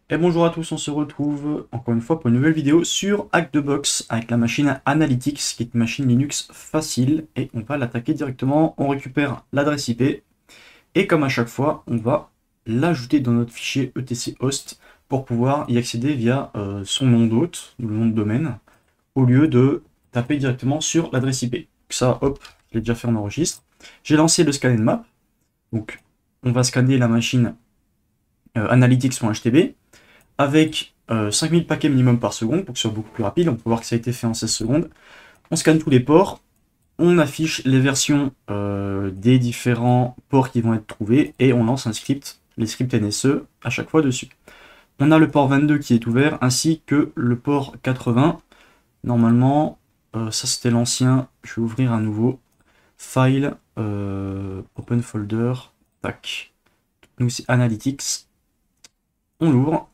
Et bonjour à tous, on se retrouve encore une fois pour une nouvelle vidéo sur Hack the Box avec la machine Analytics qui est une machine Linux facile et on va l'attaquer directement. On récupère l'adresse IP et comme à chaque fois, on va l'ajouter dans notre fichier etc host pour pouvoir y accéder via son nom d'hôte, le nom de domaine, au lieu de taper directement sur l'adresse IP. Ça, hop, je l'ai déjà fait en enregistre. J'ai lancé le scan map, donc on va scanner la machine analytics.htb avec 5000 paquets minimum par seconde pour que ce soit beaucoup plus rapide. On peut voir que ça a été fait en 16 secondes. On scanne tous les ports, on affiche les versions des différents ports qui vont être trouvés et on lance un script, les scripts NSE à chaque fois dessus. On a le port 22 qui est ouvert ainsi que le port 80. Normalement, ça c'était l'ancien. Je vais ouvrir un nouveau file, open folder, tac. Nous c'est Analytics. On l'ouvre.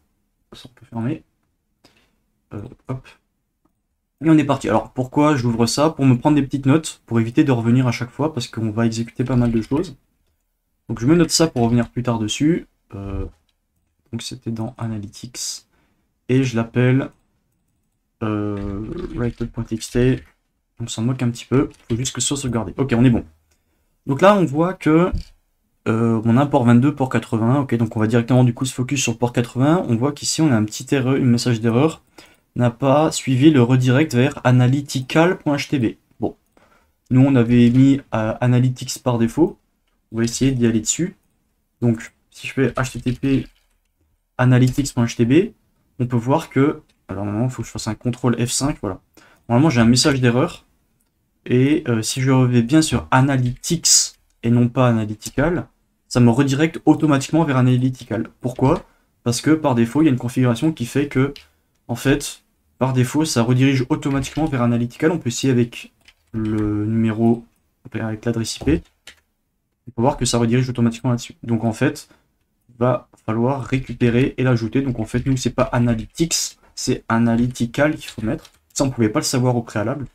Ça on peut fermer. Hop. Et on est parti. Alors pourquoi j'ouvre ça? Pour me prendre des petites notes, pour éviter de revenir à chaque fois, parce qu'on va exécuter pas mal de choses. Donc je me note ça pour revenir plus tard dessus. Donc c'était dans Analytics. Et je l'appelle write.txt. On s'en moque un petit peu. Il faut juste que ce soit sauvegardé. Ok, on est bon. Donc là on voit que on a un port 22, port 80. Ok, donc on va directement du coup se focus sur le port 80. On voit qu'ici on a un petit erreur, un message d'erreur. N'a pas suivi le redirect vers analytical.htb. Bon, nous on avait mis analytics par défaut. On va essayer d'y aller dessus. Donc si je fais http analytics.htb, on peut voir que, alors normalement il faut que je fasse un CTRL F5, voilà. Normalement j'ai un message d'erreur. Et si je reviens bien sur analytics et non pas analytical, ça me redirecte automatiquement vers analytical. Pourquoi? Parce que par défaut il y a une configuration qui fait que, en fait, par défaut, ça redirige automatiquement vers Analytical. On peut essayer avec le numéro, avec l'adresse IP. On peut voir que ça redirige automatiquement là-dessus. Donc en fait, il va falloir récupérer et l'ajouter. Donc en fait, nous, c'est pas Analytics, c'est Analytical qu'il faut mettre. Ça, on ne pouvait pas le savoir au préalable.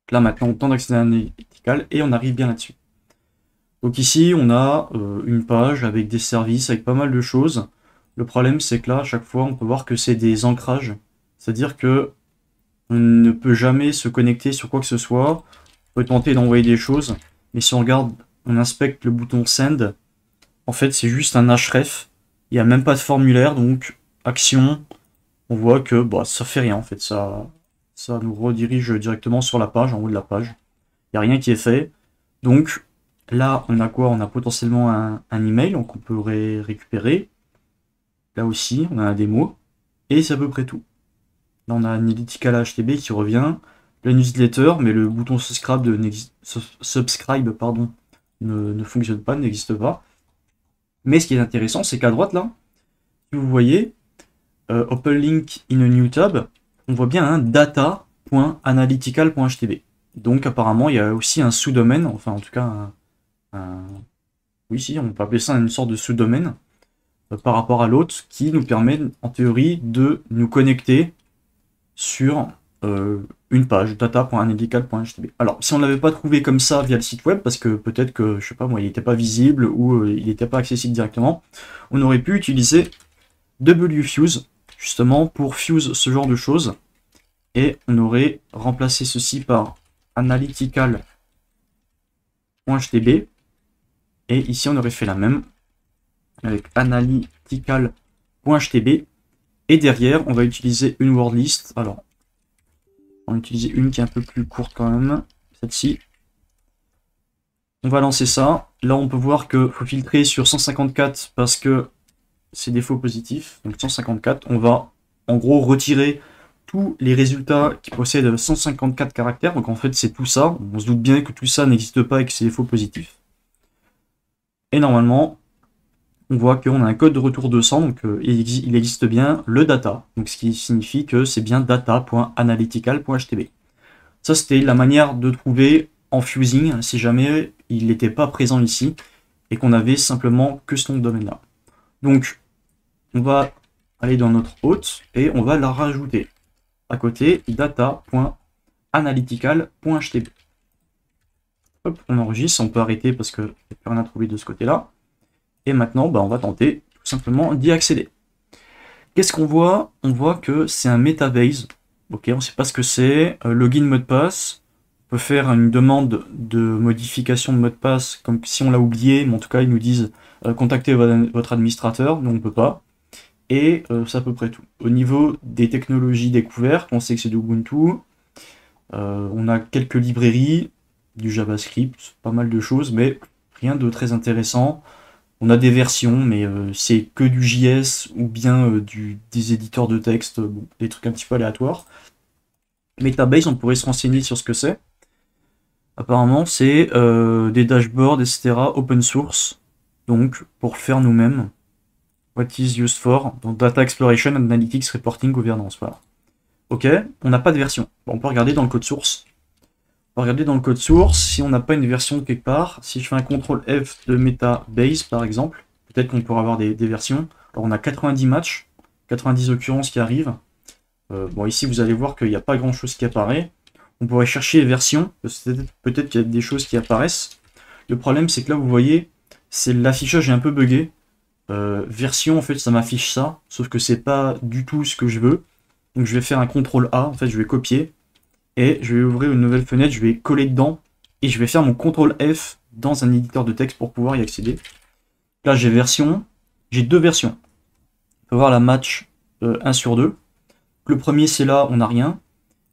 Là, maintenant, on tente d'accéder à Analytical et on arrive bien là-dessus. Donc ici, on a une page avec des services, avec pas mal de choses. Le problème, c'est que là, à chaque fois, on peut voir que c'est des ancrages. C'est-à-dire que on ne peut jamais se connecter sur quoi que ce soit. On peut tenter d'envoyer des choses, mais si on regarde, on inspecte le bouton Send, en fait c'est juste un href. Il n'y a même pas de formulaire, donc action, on voit que bah, ça fait rien en fait. Ça nous redirige directement sur la page, en haut de la page. Il n'y a rien qui est fait. Donc là, on a quoi? On a potentiellement un email qu'on peut récupérer. Là aussi, on a un démo. Et c'est à peu près tout. Là, on a Analytical HTB qui revient, la newsletter, mais le bouton subscribe pardon, ne fonctionne pas, n'existe pas. Mais ce qui est intéressant, c'est qu'à droite, là, si vous voyez, Open Link in a New Tab, on voit bien un data.analytical.htb. Donc apparemment, il y a aussi un sous-domaine, enfin en tout cas, oui, si, on peut appeler ça une sorte de sous-domaine par rapport à l'autre, qui nous permet, en théorie, de nous connecter sur une page data.analytical.htb. Alors, si on ne l'avait pas trouvé comme ça via le site web, parce que peut-être que, je sais pas moi, il n'était pas visible ou il n'était pas accessible directement, on aurait pu utiliser wfuse, justement, pour fuse ce genre de choses, et on aurait remplacé ceci par analytical.htb, et ici on aurait fait la même, avec analytical.htb, et derrière, on va utiliser une word list. Alors, on va utiliser une qui est un peu plus courte quand même, celle-ci. On va lancer ça. Là, on peut voir qu'il faut filtrer sur 154 parce que c'est des faux positifs. Donc 154, on va en gros retirer tous les résultats qui possèdent 154 caractères. Donc en fait, c'est tout ça. On se doute bien que tout ça n'existe pas et que c'est des faux positifs. Et normalement, on voit qu'on a un code de retour 200, donc il existe bien le data, donc ce qui signifie que c'est bien data.analytical.htb. Ça, c'était la manière de trouver en fusing, si jamais il n'était pas présent ici, et qu'on avait simplement que ce nom de domaine-là. Donc, on va aller dans notre hôte, et on va la rajouter. À côté, data.analytical.htb. Hop, on enregistre, on peut arrêter parce qu'il n'y a plus rien à trouver de ce côté-là. Et maintenant, bah, on va tenter tout simplement d'y accéder. Qu'est-ce qu'on voit? On voit que c'est un Metabase. Ok, on ne sait pas ce que c'est. Login mot de passe. On peut faire une demande de modification de mot de passe, comme si on l'a oublié, mais en tout cas, ils nous disent contactez votre administrateur, donc on ne peut pas. Et c'est à peu près tout. Au niveau des technologies découvertes, on sait que c'est du Ubuntu. On a quelques librairies, du JavaScript, pas mal de choses, mais rien de très intéressant. On a des versions, mais c'est que du JS ou bien des éditeurs de texte, bon, des trucs un petit peu aléatoires. Metabase, on pourrait se renseigner sur ce que c'est. Apparemment, c'est des dashboards, etc. open source, donc pour faire nous-mêmes. What is used for? Donc Data Exploration, Analytics, Reporting, Gouvernance. Voilà. Ok, on n'a pas de version. Bon, on peut regarder dans le code source. On va regarder dans le code source si on n'a pas une version quelque part. Si je fais un CTRL F de Metabase par exemple, peut-être qu'on pourra avoir des versions. Alors on a 90 matchs, 90 occurrences qui arrivent. Bon, ici vous allez voir qu'il n'y a pas grand chose qui apparaît. On pourrait chercher les versions, peut-être qu'il y a des choses qui apparaissent. Le problème c'est que là vous voyez, l'affichage est un peu buggé. Version en fait ça m'affiche ça, sauf que c'est pas du tout ce que je veux. Donc je vais faire un CTRL A, en fait je vais copier. Et je vais ouvrir une nouvelle fenêtre, je vais coller dedans. Et je vais faire mon CTRL F dans un éditeur de texte pour pouvoir y accéder. Là j'ai version, j'ai deux versions. On peut voir la match 1 sur 2. Le premier c'est là, on n'a rien.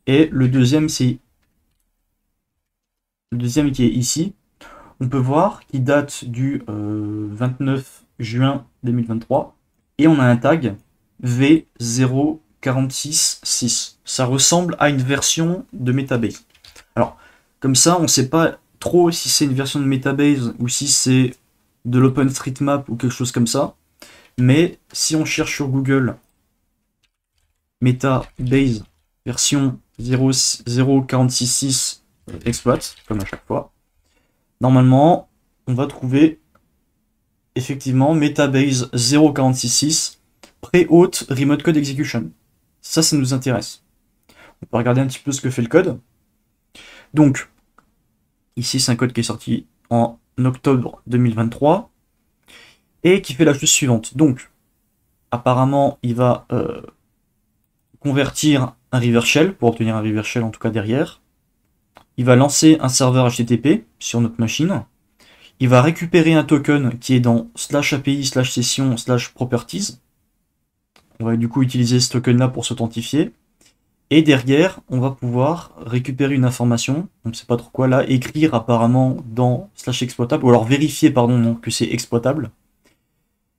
Et le deuxième c'est le deuxième qui est ici. On peut voir qu'il date du 29 juin 2023. Et on a un tag V0466. Ça ressemble à une version de Metabase. Alors, comme ça, on ne sait pas trop si c'est une version de Metabase ou si c'est de l'OpenStreetMap ou quelque chose comme ça. Mais si on cherche sur Google Metabase version 0.0466 exploit, comme à chaque fois, normalement, on va trouver effectivement Metabase 0.0466 pré-haute remote code execution. Ça nous intéresse. On peut regarder un petit peu ce que fait le code. Donc, ici c'est un code qui est sorti en octobre 2023 et qui fait la chose suivante. Donc, apparemment, il va convertir un reverse shell pour obtenir un reverse shell en tout cas derrière. Il va lancer un serveur HTTP sur notre machine. Il va récupérer un token qui est dans /API/session/properties. On va du coup utiliser ce token là pour s'authentifier. Et derrière, on va pouvoir récupérer une information, on ne sait pas trop quoi là, écrire apparemment dans /exploitable, ou alors vérifier pardon non, que c'est exploitable.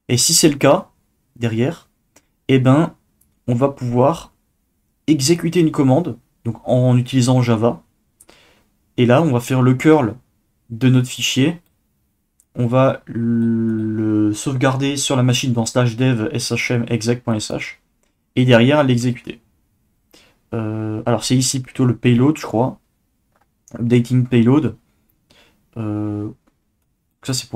Et si c'est le cas, derrière, eh ben, on va pouvoir exécuter une commande, donc en utilisant Java. Et là, on va faire le curl de notre fichier. On va le sauvegarder sur la machine dans /dev shm exec.sh et derrière l'exécuter. Alors c'est ici plutôt le payload, je crois. Updating payload. Ça c'est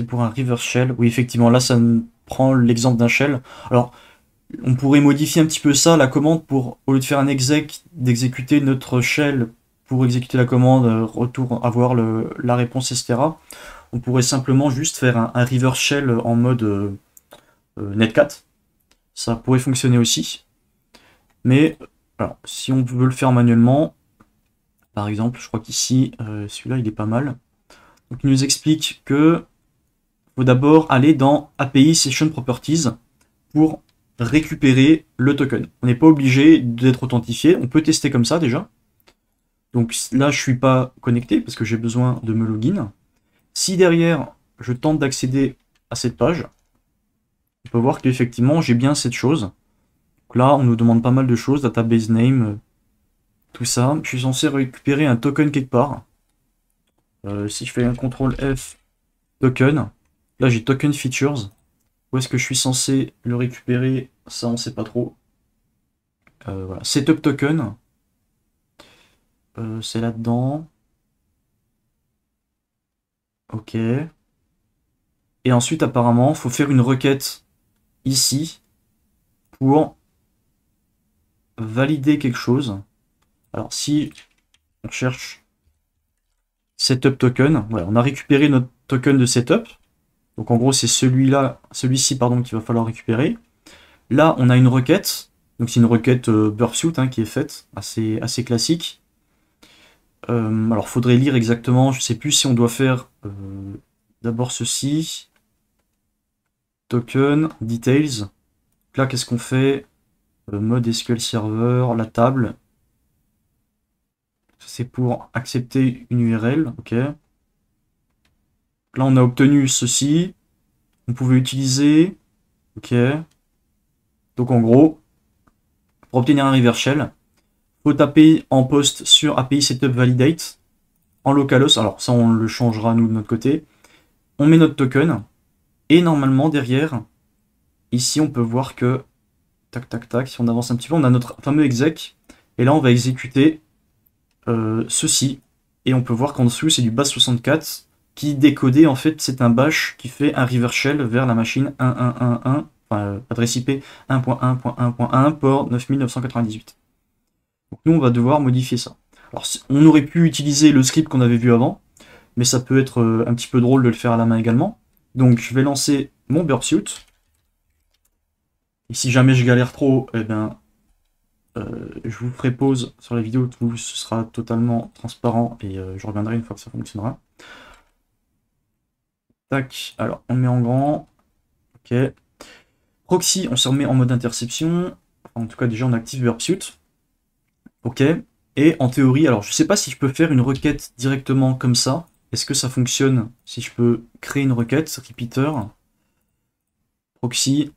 pour un reverse shell. Oui, effectivement, là ça prend l'exemple d'un shell. Alors on pourrait modifier un petit peu ça, la commande, pour au lieu de faire un exec, d'exécuter notre shell pour exécuter la commande, retour, avoir la réponse, etc. On pourrait simplement juste faire un reverse shell en mode netcat. Ça pourrait fonctionner aussi. Mais alors, si on veut le faire manuellement, par exemple, je crois qu'ici, celui-là, il est pas mal. Donc, il nous explique que faut d'abord aller dans API Session Properties pour récupérer le token. On n'est pas obligé d'être authentifié, on peut tester comme ça déjà. Donc là, je suis pas connecté parce que j'ai besoin de me login. Si derrière, je tente d'accéder à cette page, on peut voir qu'effectivement, j'ai bien cette chose. Donc là, on nous demande pas mal de choses, database name, tout ça. Je suis censé récupérer un token quelque part. Si je fais un CTRL F token, là j'ai token features. Où est-ce que je suis censé le récupérer? Ça, on sait pas trop. Voilà. Setup token. C'est là-dedans. Ok. Et ensuite, apparemment, il faut faire une requête ici pour valider quelque chose. Alors, si on cherche setup token, voilà, on a récupéré notre token de setup. Donc, en gros, c'est celui-ci, pardon, qu'il va falloir récupérer. Là, on a une requête. Donc c'est une requête burp-suite hein, qui est faite, assez classique. Alors faudrait lire exactement, je sais plus si on doit faire d'abord ceci. Token, details. Donc là, qu'est-ce qu'on fait? Mode SQL Server, la table. C'est pour accepter une URL, ok. Là, on a obtenu ceci. On pouvait utiliser, ok. Donc en gros, pour obtenir un reverse shell, faut taper en post sur API Setup Validate en localhost. Alors ça, on le changera nous de notre côté. On met notre token et normalement derrière, ici, on peut voir que tac tac tac. Si on avance un petit peu, on a notre fameux exec et là, on va exécuter ceci et on peut voir qu'en dessous, c'est du base64 qui décodé en fait, c'est un bash qui fait un reverse shell vers la machine 1111. Enfin, adresse IP 1.1.1.1 port 9998. Donc nous, on va devoir modifier ça. Alors, on aurait pu utiliser le script qu'on avait vu avant, mais ça peut être un petit peu drôle de le faire à la main également. Donc, je vais lancer mon burp-suite. Et si jamais je galère trop, eh ben, je vous ferai pause sur la vidéo, tout ce sera totalement transparent et je reviendrai une fois que ça fonctionnera. Tac, alors on met en grand. Ok. Proxy, on se remet en mode interception. En tout cas, déjà, on active burp-suite. Ok. Et en théorie, alors je sais pas si je peux faire une requête directement comme ça. Est-ce que ça fonctionne si je peux créer une requête, repeater, proxy.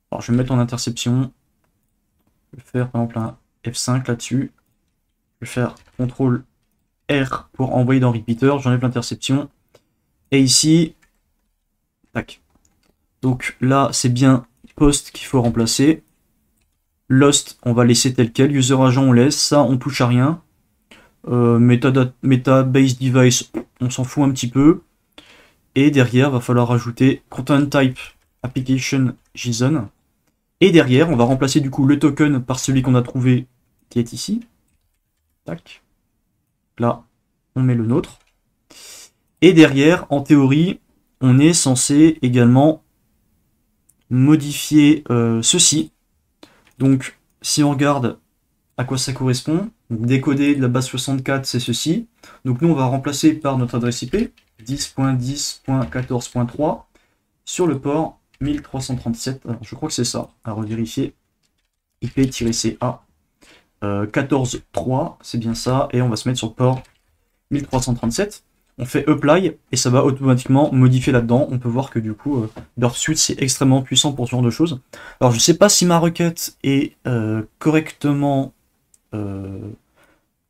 Alors je vais me mettre en interception. Je vais faire par exemple un F5 là-dessus. Je vais faire CTRL R pour envoyer dans repeater. J'enlève l'interception. Et ici, tac. Donc là, c'est bien post qu'il faut remplacer. Lost, on va laisser tel quel. User agent, on laisse. Ça, on touche à rien. Meta base device, on s'en fout un petit peu. Et derrière, va falloir ajouter content type application JSON. Et derrière, on va remplacer du coup le token par celui qu'on a trouvé qui est ici. Tac. Là, on met le nôtre. Et derrière, en théorie, on est censé également modifier ceci. Donc, si on regarde à quoi ça correspond, donc décoder de la base 64, c'est ceci. Donc nous, on va remplacer par notre adresse IP, 10.10.14.3, sur le port 1337. Alors, je crois que c'est ça, à revérifier. IP-CA 14.3, c'est bien ça. Et on va se mettre sur le port 1337. On fait apply et ça va automatiquement modifier là-dedans. On peut voir que du coup, burp-suite c'est extrêmement puissant pour ce genre de choses. Alors je sais pas si ma requête est correctement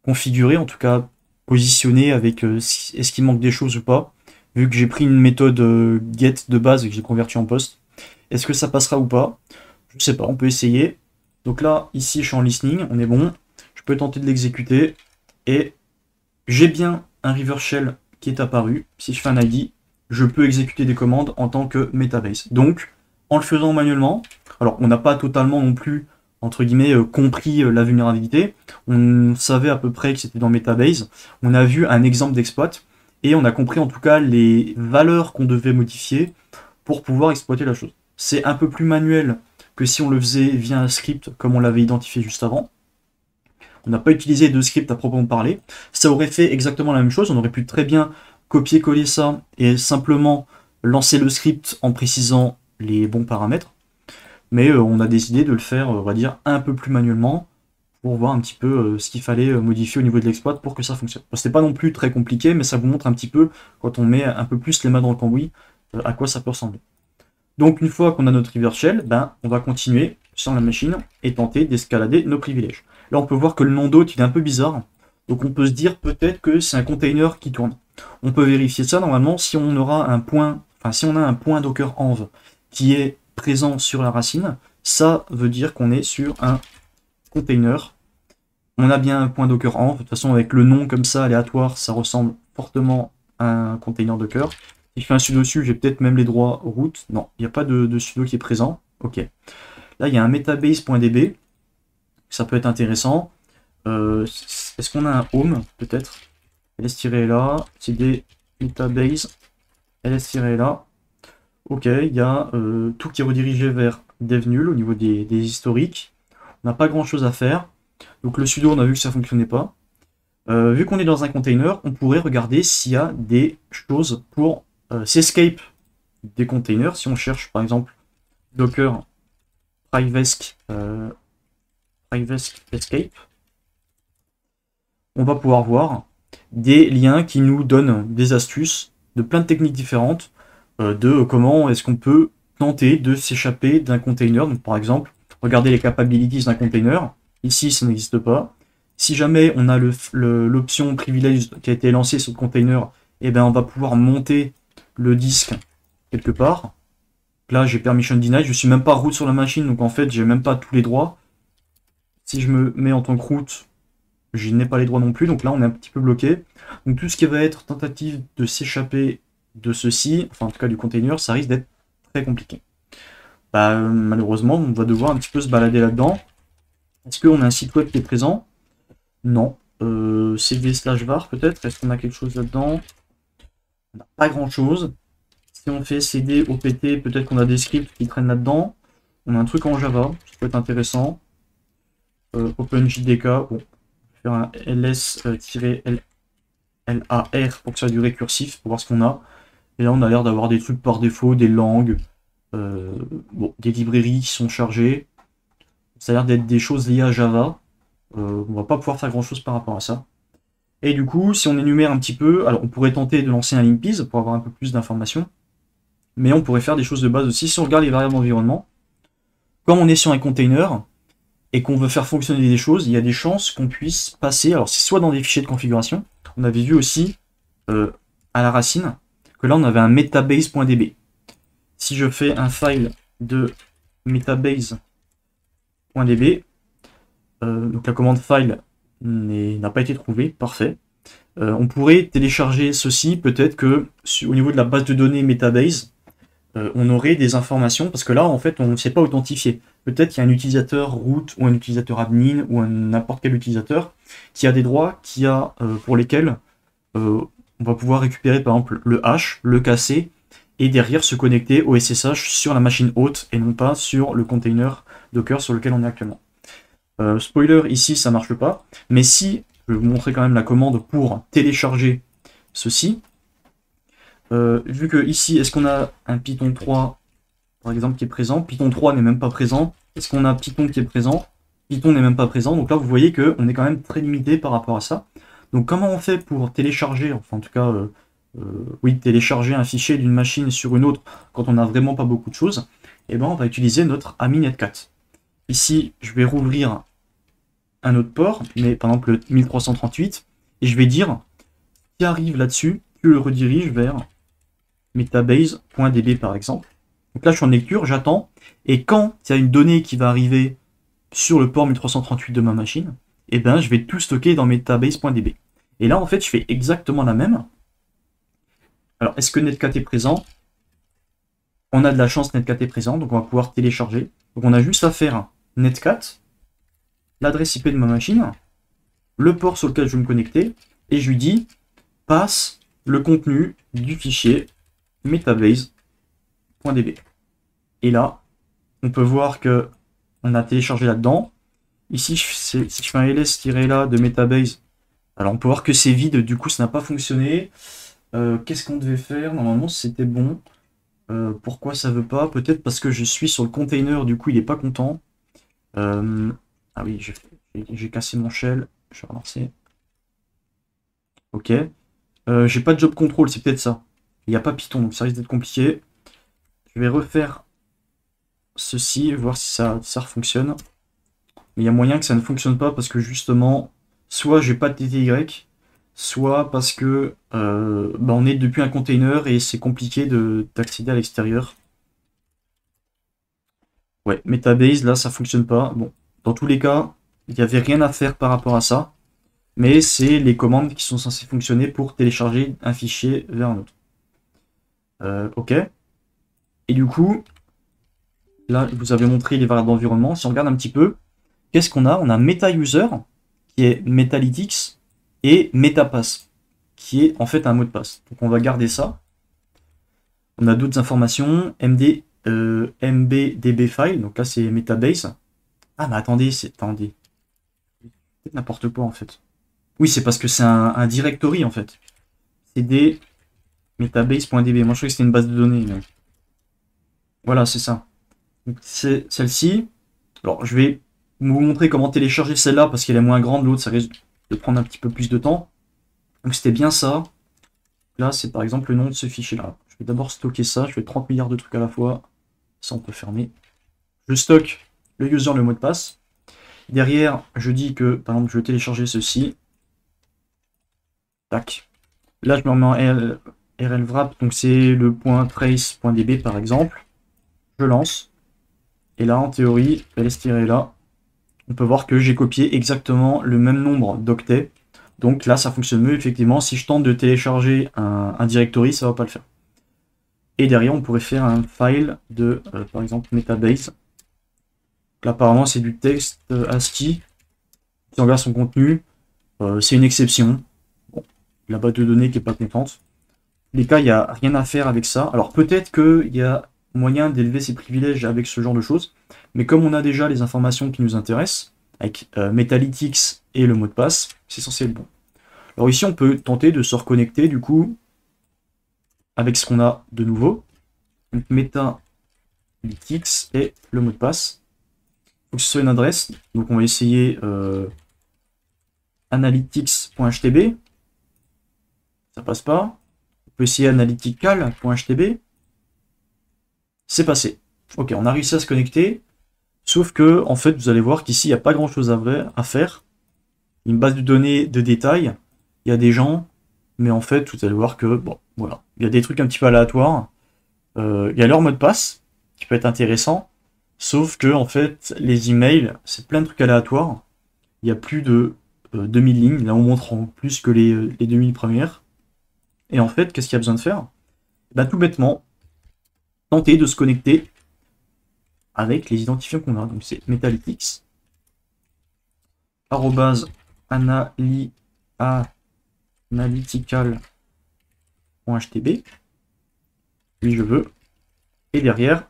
configurée, en tout cas positionnée avec est-ce qu'il manque des choses ou pas. Vu que j'ai pris une méthode get de base et que j'ai converti en post. Est-ce que ça passera ou pas? Je sais pas, on peut essayer. Donc là, ici je suis en listening, on est bon. Je peux tenter de l'exécuter et j'ai bien un reverse shell qui est apparu. Si je fais un ID, je peux exécuter des commandes en tant que metabase. Donc, en le faisant manuellement, alors on n'a pas totalement non plus, entre guillemets, compris la vulnérabilité. On savait à peu près que c'était dans metabase. On a vu un exemple d'exploit et on a compris en tout cas les valeurs qu'on devait modifier pour pouvoir exploiter la chose. C'est un peu plus manuel que si on le faisait via un script comme on l'avait identifié juste avant. On n'a pas utilisé de script à proprement parler. Ça aurait fait exactement la même chose. On aurait pu très bien copier-coller ça et simplement lancer le script en précisant les bons paramètres. Mais on a décidé de le faire, on va dire, un peu plus manuellement pour voir un petit peu ce qu'il fallait modifier au niveau de l'exploit pour que ça fonctionne. C'était pas non plus très compliqué, mais ça vous montre un petit peu, quand on met un peu plus les mains dans le cambouis, à quoi ça peut ressembler. Donc une fois qu'on a notre reverse shell, on va continuer sur la machine et tenter d'escalader nos privilèges. Là on peut voir que le nom d'hôte il est un peu bizarre, donc on peut se dire peut-être que c'est un container qui tourne. On peut vérifier ça normalement si on aura un point, si on a un point Docker env qui est présent sur la racine, ça veut dire qu'on est sur un container. On a bien un point Docker env, de toute façon avec le nom comme ça aléatoire, ça ressemble fortement à un container Docker. Si je fais un sudo dessus, j'ai peut-être même les droits root. Non, il n'y a pas de sudo qui est présent. Ok. Là, il y a un metabase.db. Ça peut être intéressant. Est-ce qu'on a un home, peut-être? ls-là, cd metabase, ls-là. Ok, il y a tout qui est redirigé vers dev nul au niveau des historiques. On n'a pas grand chose à faire. Donc le sudo, on a vu que ça fonctionnait pas. Vu qu'on est dans un container, on pourrait regarder s'il y a des choses pour s'escape des containers. Si on cherche par exemple docker privesc, privesc escape, on va pouvoir voir des liens qui nous donnent des astuces de plein de techniques différentes de comment est-ce qu'on peut tenter de s'échapper d'un container. Donc par exemple, regardez les capabilities d'un container. Ici, ça n'existe pas. Si jamais on a l'option privilege qui a été lancée sur le container, eh ben on va pouvoir monter le disque quelque part. Là, j'ai permission denied, je suis même pas root sur la machine, donc en fait, j'ai même pas tous les droits. Si je me mets en tant que root, je n'ai pas les droits non plus, donc là, on est un petit peu bloqué. Donc tout ce qui va être tentative de s'échapper de ceci, enfin en tout cas du container, ça risque d'être très compliqué. Bah, malheureusement, on va devoir un petit peu se balader là-dedans. Est-ce qu'on a un site web qui est présent? Non. cd/var peut-être? Est-ce qu'on a quelque chose là-dedans? On n'a pas grand-chose. Si on fait cd opt, peut-être qu'on a des scripts qui traînent là-dedans. On a un truc en Java, ça peut être intéressant. OpenJDK, bon, on va faire un ls-lar pour que ça ait du récursif, pour voir ce qu'on a. Et là, on a l'air d'avoir des trucs par défaut, des langues, bon, des librairies qui sont chargées. Ça a l'air d'être des choses liées à Java. On va pas pouvoir faire grand chose par rapport à ça. Et du coup, si on énumère un petit peu, alors on pourrait tenter de lancer un linkpiece pour avoir un peu plus d'informations. Mais on pourrait faire des choses de base aussi. Si on regarde les variables d'environnement, comme on est sur un container et qu'on veut faire fonctionner des choses, il y a des chances qu'on puisse passer. Alors, c'est soit dans des fichiers de configuration. On avait vu aussi à la racine que là, on avait un metabase.db. Si je fais un file de metabase.db, donc la commande file n'a pas été trouvée, parfait. On pourrait télécharger ceci, peut-être que au niveau de la base de données Metabase, on aurait des informations, parce que là, en fait, on ne s'est pas authentifié. Peut-être qu'il y a un utilisateur root ou un utilisateur admin ou n'importe quel utilisateur qui a des droits pour lesquels on va pouvoir récupérer par exemple le hash, le casser et derrière se connecter au SSH sur la machine hôte et non pas sur le container Docker sur lequel on est actuellement. Spoiler, ici ça marche pas, mais si, je vais vous montrer quand même la commande pour télécharger ceci. Vu que ici, est-ce qu'on a un Python 3 par exemple qui est présent? Python 3 n'est même pas présent. Est-ce qu'on a Python qui est présent? Python n'est même pas présent. Donc là, vous voyez qu'on est quand même très limité par rapport à ça. Donc comment on fait pour télécharger, enfin en tout cas, oui, télécharger un fichier d'une machine sur une autre quand on n'a vraiment pas beaucoup de choses? Eh ben, on va utiliser notre ami netcat. Ici, je vais rouvrir un autre port, mais par exemple le 1338, et je vais dire qui arrive là-dessus, que le redirige vers metabase.db par exemple. Donc là, je suis en lecture, j'attends, et quand il y a une donnée qui va arriver sur le port 1338 de ma machine, eh ben, je vais tout stocker dans metabase.db. Et là, en fait, je fais exactement la même. Alors, est-ce que netcat est présent? On a de la chance, netcat est présent, donc on va pouvoir télécharger. Donc on a juste à faire netcat, l'adresse IP de ma machine, le port sur lequel je vais me connecter, et je lui dis passe le contenu du fichier metabase.db. Et là, on peut voir que on a téléchargé là-dedans. Ici, si je fais un ls-là de metabase, alors on peut voir que c'est vide, du coup ça n'a pas fonctionné. Qu'est-ce qu'on devait faire? Normalement c'était bon. Pourquoi ça veut pas? Peut-être parce que je suis sur le container, du coup il est pas content. Ah oui, j'ai cassé mon shell, je vais relancer. Ok. J'ai pas de job control, c'est peut-être ça. Il n'y a pas Python, donc ça risque d'être compliqué. Je vais refaire ceci, voir si ça fonctionne. Mais il y a moyen que ça ne fonctionne pas parce que justement, soit j'ai pas de TTY, soit parce que on est depuis un container et c'est compliqué d'accéder à l'extérieur. Ouais, Metabase, là ça fonctionne pas. Bon, dans tous les cas, il n'y avait rien à faire par rapport à ça. Mais c'est les commandes qui sont censées fonctionner pour télécharger un fichier vers un autre. Ok. Et du coup, là, je vous avais montré les variables d'environnement. Si on regarde un petit peu, qu'est-ce qu'on a? On a MetaUser, qui est Metalytics, et MetaPass, qui est en fait un mot de passe. Donc on va garder ça. On a d'autres informations, MBDB file, donc là c'est Metabase. Ah mais attendez, attendez. C'est n'importe quoi en fait. Oui, c'est parce que c'est un directory en fait. C'est des metabase.db. Moi je croyais que c'était une base de données. Mais... Voilà, c'est ça. Donc c'est celle-ci. Alors je vais vous montrer comment télécharger celle-là parce qu'elle est moins grande, l'autre ça risque de prendre un petit peu plus de temps. Donc c'était bien ça. Là c'est par exemple le nom de ce fichier-là. Je vais d'abord stocker ça, je fais 30 milliards de trucs à la fois. Ça on peut fermer. Je stocke le user, le mot de passe. Derrière, je dis que par exemple je veux télécharger ceci. Tac. Là je me remets en rlwrap, donc c'est le .trace.db par exemple. Je lance. Et là en théorie, LS- là, on peut voir que j'ai copié exactement le même nombre d'octets. Donc là, ça fonctionne mieux, effectivement. Si je tente de télécharger un directory, ça va pas le faire. Et derrière, on pourrait faire un file de, par exemple, Metabase. Là, apparemment, c'est du texte ASCII. Si on regarde son contenu, c'est une exception. Bon, la base de données qui n'est pas contente. Dans les cas, il n'y a rien à faire avec ça. Alors peut-être qu'il y a moyen d'élever ses privilèges avec ce genre de choses. Mais comme on a déjà les informations qui nous intéressent, avec Metalytics et le mot de passe, c'est censé être bon. Alors ici, on peut tenter de se reconnecter du coup avec ce qu'on a de nouveau. Donc Metalytics et le mot de passe. Il faut que ce soit une adresse. Donc on va essayer analytics.htb. Ça passe pas. On peut essayer analytical.htb. C'est passé. Ok, on a réussi à se connecter. Sauf que, en fait, vous allez voir qu'ici, il n'y a pas grand-chose à faire. Une base de données de détails. Il y a des gens. Mais en fait, vous allez voir que, bon, voilà. Il y a des trucs un petit peu aléatoires. Il y a leur mot de passe, qui peut être intéressant. Sauf que, en fait, les emails, c'est plein de trucs aléatoires. Il y a plus de 2000 lignes. Là, on montre en plus que les 2000 premières. Et en fait, qu'est-ce qu'il y a besoin de faire? Ben, tout bêtement, tenter de se connecter avec les identifiants qu'on a. Donc, c'est Metalytics, analytical.htb. Oui, je veux. Et derrière,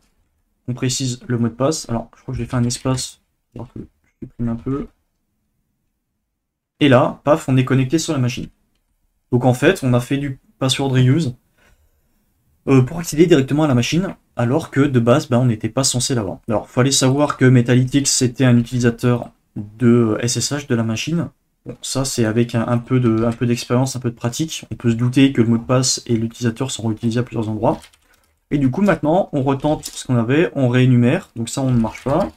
on précise le mot de passe. Alors, je crois que j'ai fait un espace. Alors que je supprime un peu. Et là, paf, on est connecté sur la machine. Donc en fait, on a fait du password reuse pour accéder directement à la machine, alors que de base, on n'était pas censé l'avoir. Alors, il fallait savoir que Metalytics, c'était un utilisateur de SSH de la machine. Bon, ça, c'est avec un peu d'expérience, un peu de pratique. On peut se douter que le mot de passe et l'utilisateur sont réutilisés à plusieurs endroits. Et du coup, maintenant, on retente ce qu'on avait, on réénumère. Donc ça, on ne marche pas.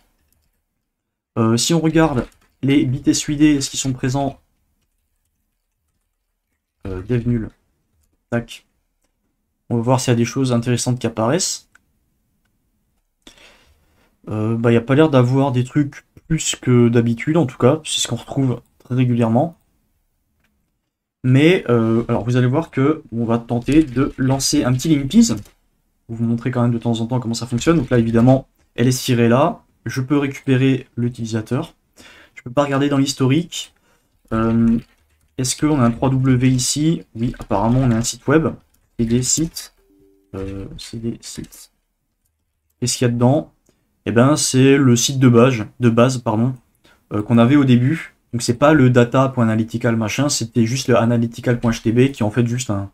Si on regarde les bits SUID, est-ce qu'ils sont présents? Dev nul. Tac. On va voir s'il y a des choses intéressantes qui apparaissent. Il n'y a pas l'air d'avoir des trucs plus que d'habitude, en tout cas. C'est ce qu'on retrouve très régulièrement. Mais, alors vous allez voir que on va tenter de lancer un petit limpiz. Pour vous montrer quand même de temps en temps comment ça fonctionne. Donc là, évidemment, elle est tirée là. Je peux récupérer l'utilisateur. Je peux pas regarder dans l'historique. Est-ce qu'on a un 3W ici? Oui, apparemment, on a un site web. C'est des sites. C'est des sites. Qu'est-ce qu'il y a dedans? Eh ben, c'est le site de base, qu'on avait au début. Donc c'est pas le data.analytical machin, c'était juste le analytical.htb qui est en fait juste un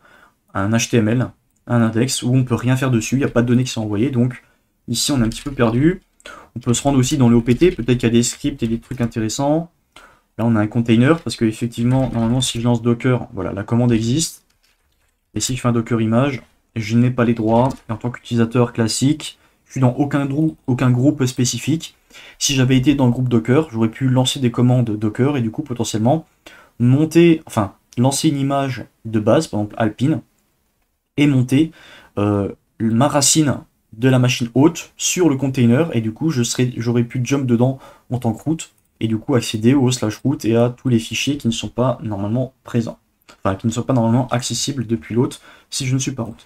HTML, un index où on peut rien faire dessus, il n'y a pas de données qui sont envoyées. Donc ici on est un petit peu perdu. On peut se rendre aussi dans le OPT, peut-être qu'il y a des scripts et des trucs intéressants. Là on a un container parce que effectivement normalement si je lance Docker, voilà, la commande existe. Et si je fais un Docker image, je n'ai pas les droits. Et en tant qu'utilisateur classique, je suis dans aucun groupe spécifique. Si j'avais été dans le groupe Docker, j'aurais pu lancer des commandes Docker et du coup potentiellement lancer une image de base, par exemple Alpine, et monter ma racine de la machine hôte sur le container, et du coup j'aurais pu jump dedans en tant que root, et du coup accéder au /root et à tous les fichiers qui ne sont pas normalement présents. Enfin, qui ne sont pas normalement accessibles depuis l'hôte si je ne suis pas root.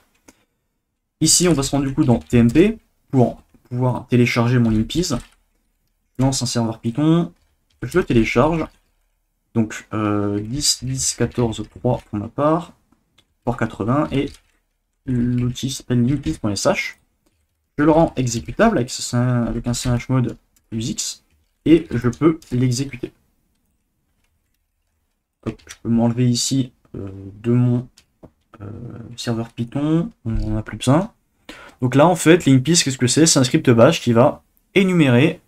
Ici, on va se rendre du coup dans TMP pour pouvoir télécharger mon limpiz. Je lance un serveur Python, je le télécharge. Donc 10, 10, 14, 3 pour ma part, port 80 et l'outil s'appelle linkpiece.sh. Je le rends exécutable avec un chmod usex et je peux l'exécuter. Je peux m'enlever ici de mon serveur Python, on n'en a plus besoin. Donc là, en fait, linkpiece, qu'est-ce que c'est? C'est un script bash qui va énumérer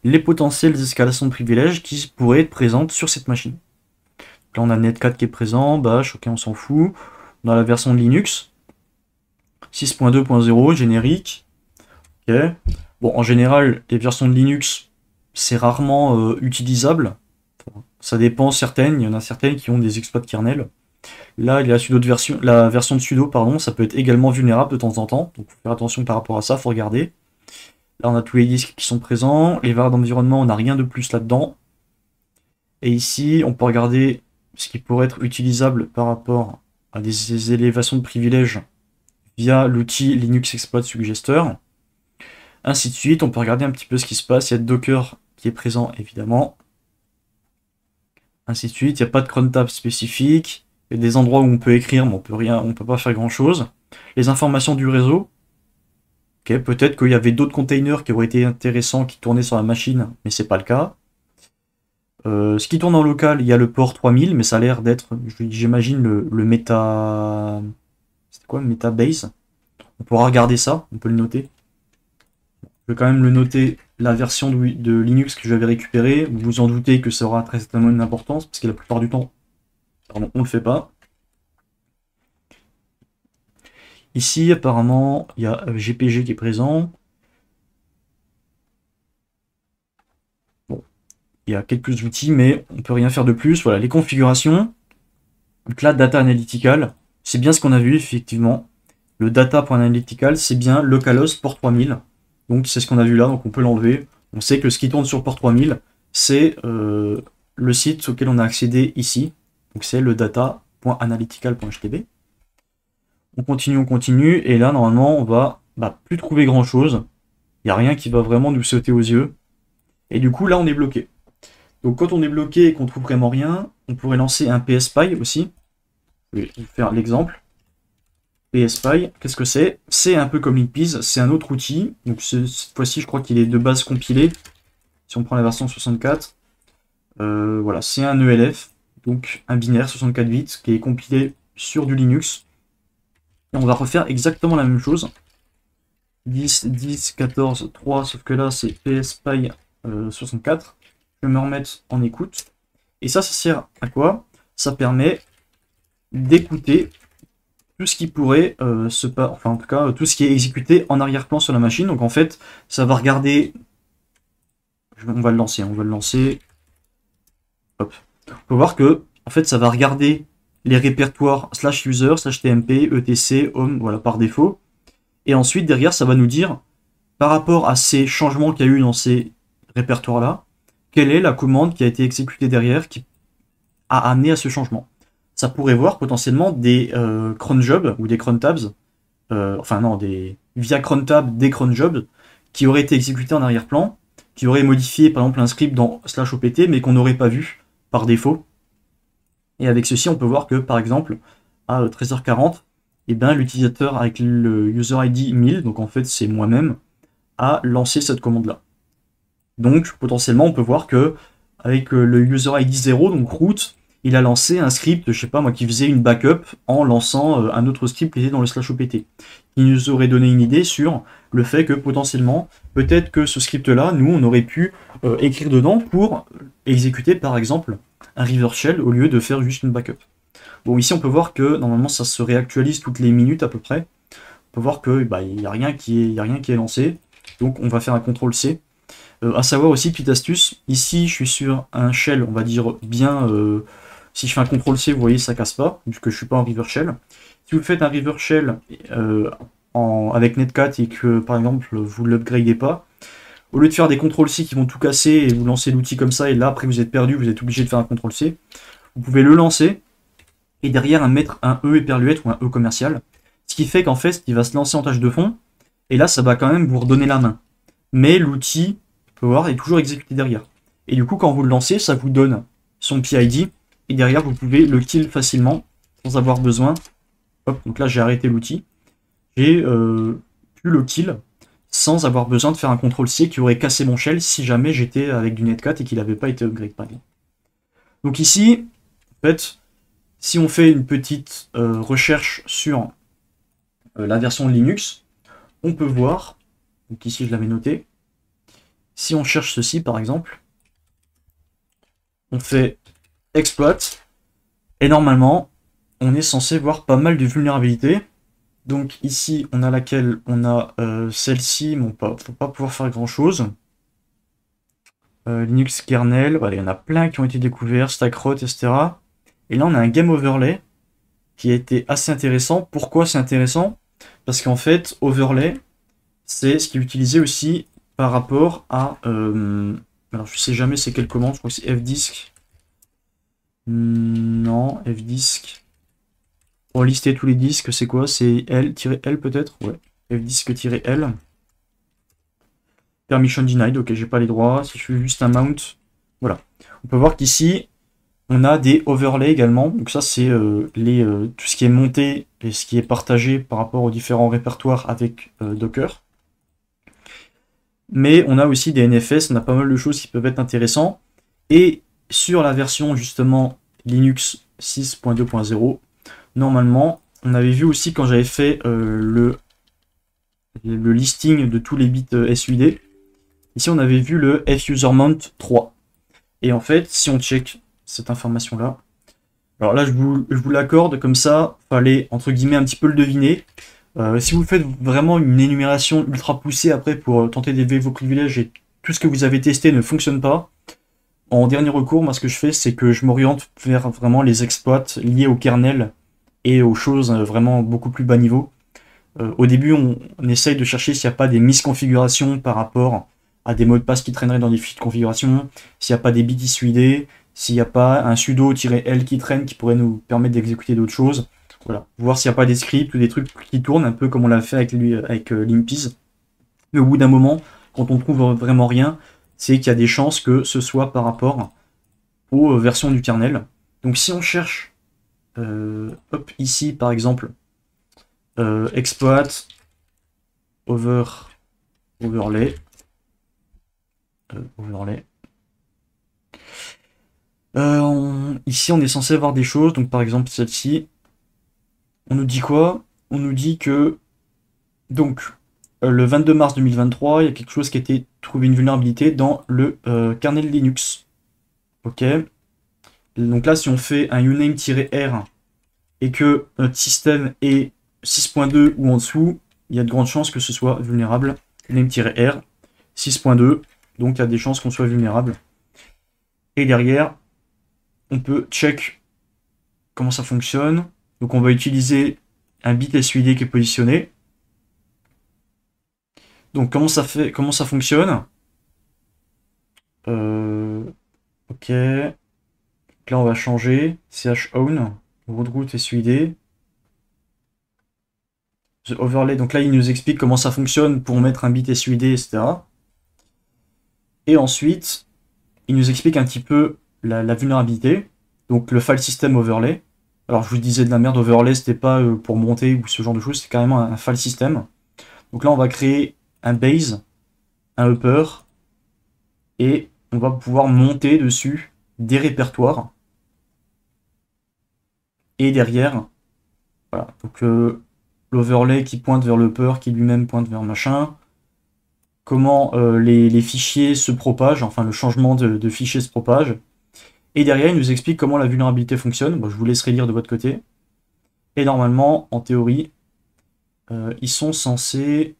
les potentielles escalations de privilèges qui pourraient être présentes sur cette machine. Donc là, on a netcat qui est présent, bash, ok, on s'en fout. On a la version de Linux, 6.2.0, générique. Ok. Bon, en général, les versions de Linux, c'est rarement utilisable. Ça dépend certaines, il y en a certaines qui ont des exploits de kernel. Là, il y a la version de sudo, pardon, ça peut être également vulnérable de temps en temps. Donc, faut faire attention par rapport à ça, faut regarder. Là, on a tous les disques qui sont présents. Les var d'environnement, on n'a rien de plus là-dedans. Et ici, on peut regarder ce qui pourrait être utilisable par rapport à des élévations de privilèges via l'outil Linux Exploit Suggester. Ainsi de suite, on peut regarder un petit peu ce qui se passe. Il y a Docker qui est présent, évidemment. Ainsi de suite, il n'y a pas de cron tab spécifique. Il y a des endroits où on peut écrire, mais on peut pas faire grand-chose. Les informations du réseau. Okay, peut-être qu'il y avait d'autres containers qui auraient été intéressants, qui tournaient sur la machine, mais c'est pas le cas. Ce qui tourne en local, il y a le port 3000, mais ça a l'air d'être, j'imagine, le meta... C'était quoi, Metabase? On pourra regarder ça, on peut le noter. Je vais quand même le noter, la version de Linux que j'avais récupérée. Vous vous en doutez que ça aura très certainement une importance, parce que la plupart du temps, pardon, on ne le fait pas. Ici, apparemment, il y a GPG qui est présent. Bon, il y a quelques outils, mais on ne peut rien faire de plus. Voilà, les configurations. Donc là, Data Analytical, c'est bien ce qu'on a vu, effectivement. Le data.analytical, c'est bien localhost port 3000. Donc c'est ce qu'on a vu là, donc on peut l'enlever. On sait que ce qui tourne sur port 3000, c'est le site auquel on a accédé ici. Donc c'est le data.analytical.htb. On continue, et là, normalement, on va plus trouver grand-chose. Il n'y a rien qui va vraiment nous sauter aux yeux. Et du coup, là, on est bloqué. Donc quand on est bloqué et qu'on trouve vraiment rien, on pourrait lancer un PSPy aussi. Je vais vous faire l'exemple. PSPy, qu'est-ce que c'est? C'est un peu comme Linkpiece, c'est un autre outil. Donc cette fois-ci, je crois qu'il est de base compilé. Si on prend la version 64. Voilà, c'est un ELF, donc un binaire 64 bits, qui est compilé sur du Linux. Et on va refaire exactement la même chose. 10, 10, 14, 3, sauf que là c'est PSPy 64. Je vais me remettre en écoute. Et ça sert à quoi? Ça permet d'écouter tout ce qui pourrait enfin en tout cas tout ce qui est exécuté en arrière-plan sur la machine. Donc en fait, ça va regarder. On va le lancer. Hop. On peut voir que en fait ça va regarder les répertoires /user, /tmp, etc, home, voilà, par défaut. Et ensuite, derrière, ça va nous dire, par rapport à ces changements qu'il y a eu dans ces répertoires-là, quelle est la commande qui a été exécutée derrière qui a amené à ce changement. Ça pourrait voir potentiellement des cron jobs ou des cron tabs, via cron tab, des cron jobs qui auraient été exécutés en arrière-plan, qui auraient modifié par exemple un script dans /opt, mais qu'on n'aurait pas vu par défaut. Et avec ceci, on peut voir que, par exemple, à 13h40, l'utilisateur avec le user ID 1000, donc en fait c'est moi-même, a lancé cette commande-là. Donc potentiellement, on peut voir que avec le user ID 0, donc root, il a lancé un script, je sais pas moi, qui faisait une backup en lançant un autre script qui était dans le /opt. Il nous aurait donné une idée sur le fait que potentiellement, peut-être que ce script-là, nous, on aurait pu écrire dedans pour exécuter par exemple un reverse shell au lieu de faire juste une backup. Bon, ici on peut voir que normalement ça se réactualise toutes les minutes à peu près. On peut voir que il n'y a rien qui est lancé. Donc on va faire un CTRL-C. À savoir aussi, petite astuce, ici je suis sur un shell, on va dire bien, si je fais un CTRL-C, vous voyez, ça casse pas, puisque je suis pas en reverse shell. Si vous faites un reverse shell avec netcat et que par exemple vous ne l'upgradez pas, au lieu de faire des CTRL-C qui vont tout casser et vous lancer l'outil comme ça, et là après vous êtes perdu, vous êtes obligé de faire un CTRL-C, vous pouvez le lancer, et derrière mettre un E éperluette ou un E commercial, ce qui fait qu'en fait, il va se lancer en tâche de fond, et là ça va quand même vous redonner la main. Mais l'outil, vous pouvez voir, est toujours exécuté derrière. Et du coup, quand vous le lancez, ça vous donne son PID, et derrière vous pouvez le kill facilement, sans avoir besoin. Hop, donc là j'ai arrêté l'outil. j'ai pu le kill sans avoir besoin de faire un CTRL-C qui aurait cassé mon shell si jamais j'étais avec du netcat et qu'il n'avait pas été upgrade par exemple. Donc ici, en fait, si on fait une petite recherche sur la version de Linux, on peut voir, donc ici je l'avais noté, si on cherche ceci par exemple, on fait exploit, et normalement, on est censé voir pas mal de vulnérabilités. Donc ici, on a laquelle on a celle-ci, mais on ne va pas pouvoir faire grand-chose. Linux kernel, voilà, il y en a plein qui ont été découverts, Stackrot, etc. Et là, on a un game overlay qui a été assez intéressant. Pourquoi c'est intéressant? Parce qu'en fait, overlay, c'est ce qui est utilisé aussi par rapport à... alors, je sais jamais c'est quelle commande, je crois que c'est fdisk. Non, fdisk. Pour lister tous les disques, c'est quoi? C'est L-L peut-être? Ouais. fdisk-L. Permission denied, ok, j'ai pas les droits. Si je fais juste un mount, voilà. On peut voir qu'ici, on a des overlays également. Donc ça, c'est tout ce qui est monté et ce qui est partagé par rapport aux différents répertoires avec Docker. Mais on a aussi des NFS, on a pas mal de choses qui peuvent être intéressantes. Et sur la version justement Linux 6.2.0, normalement, on avait vu aussi quand j'avais fait le listing de tous les bits SUID. Ici, on avait vu le fusermount 3. Et en fait, si on check cette information-là, alors là, je vous l'accorde, comme ça, fallait, entre guillemets, un petit peu le deviner. Si vous faites vraiment une énumération ultra poussée après pour tenter d'élever vos privilèges et tout ce que vous avez testé ne fonctionne pas, en dernier recours, moi, ce que je fais, c'est que je m'oriente vers vraiment les exploits liés au kernel et aux choses vraiment beaucoup plus bas niveau. Au début, on essaye de chercher s'il n'y a pas des misconfigurations par rapport à des mots de passe qui traîneraient dans des fichiers de configuration, s'il n'y a pas des bits issued, s'il n'y a pas un sudo-l qui traîne qui pourrait nous permettre d'exécuter d'autres choses. Voilà. Voir s'il n'y a pas des scripts ou des trucs qui tournent, un peu comme on l'a fait avec Limpiz. Mais au bout d'un moment, quand on trouve vraiment rien, c'est qu'il y a des chances que ce soit par rapport aux versions du kernel. Donc si on cherche, hop, ici par exemple, exploit overlay. Ici, on est censé avoir des choses. Donc, par exemple, celle-ci. On nous dit quoi? On nous dit que donc le 22 mars 2023, il y a quelque chose qui a été trouvé une vulnérabilité dans le kernel Linux. Ok. Donc là, si on fait un uname-r et que notre système est 6.2 ou en dessous, il y a de grandes chances que ce soit vulnérable. Uname-r 6.2, donc il y a des chances qu'on soit vulnérable. Et derrière, on peut check comment ça fonctionne. Donc on va utiliser un bit SUID qui est positionné. Donc comment ça fonctionne? Ok. Donc là on va changer chown, root SUID. The overlay, donc là il nous explique comment ça fonctionne pour mettre un bit SUID, etc. Et ensuite, il nous explique un petit peu la vulnérabilité. Donc le file system overlay. Alors je vous disais de la merde, overlay c'était pas pour monter ou ce genre de choses, c'est carrément un file system. Donc là on va créer un base, un upper, et on va pouvoir monter dessus des répertoires. Et derrière, voilà, donc l'overlay qui pointe vers le upper, qui lui-même pointe vers machin. Comment les fichiers se propagent, enfin le changement de fichier se propage. Et derrière, il nous explique comment la vulnérabilité fonctionne. Bon, je vous laisserai lire de votre côté. Et normalement, en théorie, ils sont censés...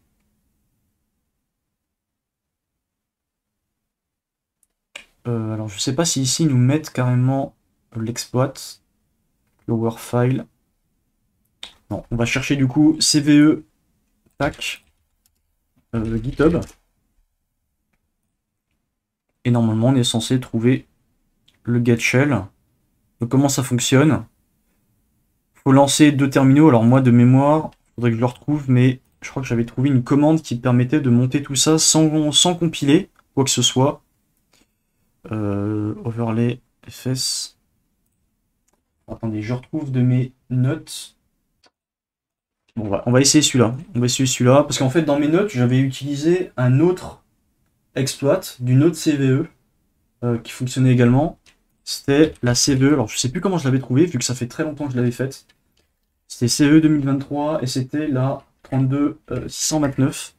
alors, je sais pas si ici, ils nous mettent carrément l'exploit. Lower file. Non, on va chercher du coup CVE, tac, GitHub. Et normalement, on est censé trouver le get shell. Donc, comment ça fonctionne? Faut lancer deux terminaux. Alors moi, de mémoire, faudrait que je le retrouve, mais je crois que j'avais trouvé une commande qui permettait de monter tout ça sans compiler quoi que ce soit. Overlay fs. Attendez, je retrouve de mes notes. Bon, on va essayer celui-là. On va essayer celui-là, parce qu'en fait, dans mes notes, j'avais utilisé un autre exploit d'une autre CVE qui fonctionnait également. C'était la CVE, alors je sais plus comment je l'avais trouvé, vu que ça fait très longtemps que je l'avais faite. C'était CVE 2023, et c'était la 32629.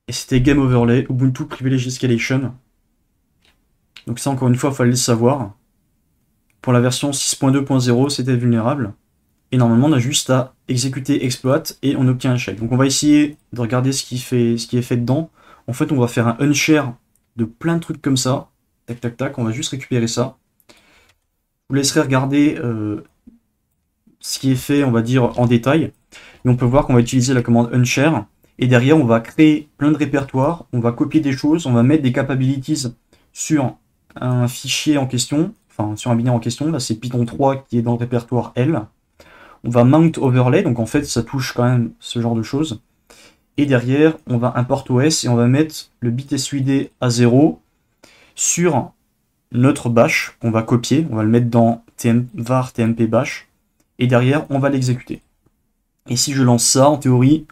Et c'était Game Overlay, Ubuntu Privileged Escalation. Donc ça, encore une fois, il fallait le savoir. Pour la version 6.2.0, c'était vulnérable. Et normalement, on a juste à exécuter exploit et on obtient un shell. Donc on va essayer de regarder ce qui est fait dedans. En fait, on va faire un unshare de plein de trucs comme ça. Tac, tac, tac. On va juste récupérer ça. Je vous laisserai regarder ce qui est fait, on va dire, en détail. Et on peut voir qu'on va utiliser la commande unshare. Et derrière, on va créer plein de répertoires. On va copier des choses. On va mettre des capabilities sur un fichier en question. Enfin, sur un binaire en question. Là, c'est Python 3 qui est dans le répertoire L. On va mount overlay, donc en fait ça touche quand même ce genre de choses. Et derrière, on va import OS et on va mettre le bit SUID à 0 sur notre bash qu'on va copier. On va le mettre dans var tmp bash. Et derrière, on va l'exécuter. Et si je lance ça, en théorie,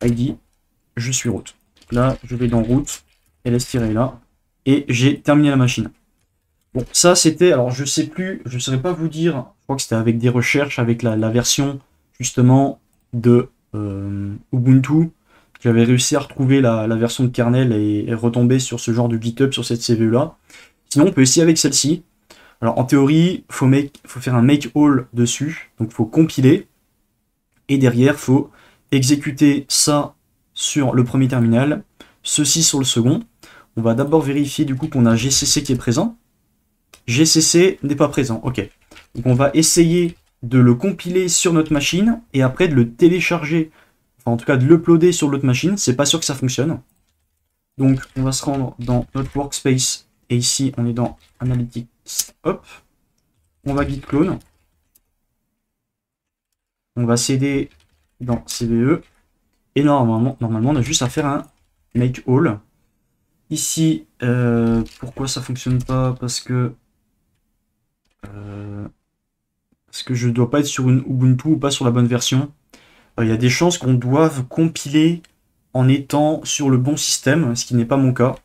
ID, je suis root. Là, je vais dans root, ls-là, et j'ai terminé la machine. Bon, ça c'était, alors je sais plus, je ne saurais pas vous dire, je crois que c'était avec des recherches, avec la version justement de Ubuntu, j'avais réussi à retrouver la version de kernel et retomber sur ce genre de GitHub, sur cette CVE là. Sinon on peut essayer avec celle-ci. Alors en théorie, faut faire un make all dessus, donc il faut compiler, et derrière il faut exécuter ça sur le premier terminal, ceci sur le second. On va d'abord vérifier du coup qu'on a GCC qui est présent. GCC n'est pas présent, ok. Donc on va essayer de le compiler sur notre machine et après de le télécharger, enfin en tout cas de l'uploader sur l'autre machine, c'est pas sûr que ça fonctionne. Donc on va se rendre dans notre workspace et ici on est dans Analytics, hop. On va git clone. On va cd dans CVE et normalement on a juste à faire un make all. Ici, pourquoi ça fonctionne pas? Parce que je ne dois pas être sur une Ubuntu ou pas sur la bonne version. Il y a des chances qu'on doive compiler en étant sur le bon système, ce qui n'est pas mon cas.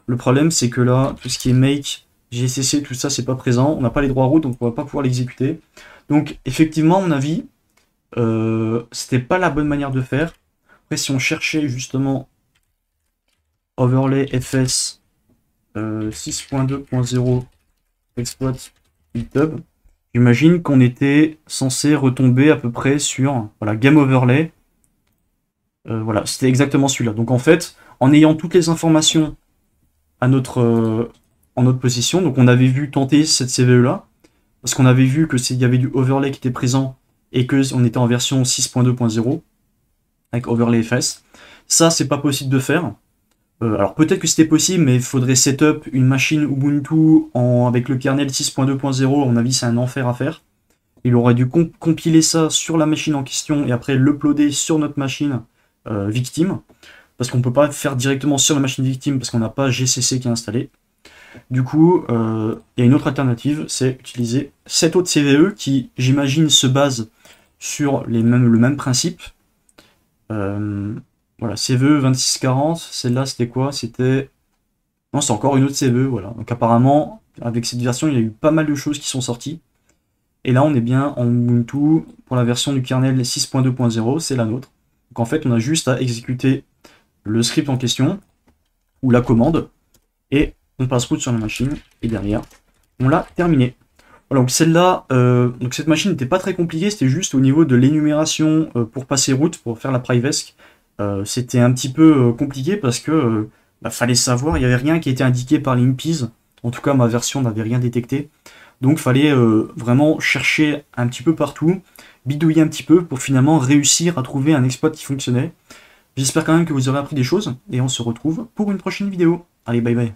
Le problème, c'est que là, tout ce qui est make, GCC, tout ça, c'est pas présent. On n'a pas les droits root, donc on va pas pouvoir l'exécuter. Donc, effectivement, à mon avis, c'était pas la bonne manière de faire. Après, si on cherchait justement overlay fs 6.2.0 exploit GitHub, j'imagine qu'on était censé retomber à peu près sur voilà, Game Overlay. Voilà, c'était exactement celui-là. Donc en fait, en ayant toutes les informations à en notre possession, donc on avait vu tenter cette CVE-là, parce qu'on avait vu que y avait du overlay qui était présent et qu'on était en version 6.2.0 avec overlay FS. Ça, c'est pas possible de faire. Alors peut-être que c'était possible, mais il faudrait setup une machine Ubuntu avec le kernel 6.2.0, à mon avis c'est un enfer à faire. Il aurait dû compiler ça sur la machine en question et après l'uploader sur notre machine victime, parce qu'on ne peut pas faire directement sur la machine victime parce qu'on n'a pas GCC qui est installé. Du coup, il y a une autre alternative, c'est utiliser cette autre CVE qui, j'imagine, se base sur le même principe. Voilà, CVE 2640, celle-là c'était quoi? C'était... Non, c'est encore une autre CVE, voilà. Donc apparemment, avec cette version, il y a eu pas mal de choses qui sont sorties. Et là, on est bien en Ubuntu pour la version du kernel 6.2.0, c'est la nôtre. Donc en fait, on a juste à exécuter le script en question, ou la commande, et on passe route sur la machine, et derrière, on l'a terminé. Voilà, donc celle-là, donc cette machine n'était pas très compliquée, c'était juste au niveau de l'énumération pour passer route, pour faire la privesc. C'était un petit peu compliqué parce que fallait savoir, il n'y avait rien qui était indiqué par l'impies. En tout cas, ma version n'avait rien détecté. Donc, fallait vraiment chercher un petit peu partout, bidouiller un petit peu pour finalement réussir à trouver un exploit qui fonctionnait. J'espère quand même que vous aurez appris des choses et on se retrouve pour une prochaine vidéo. Allez, bye bye.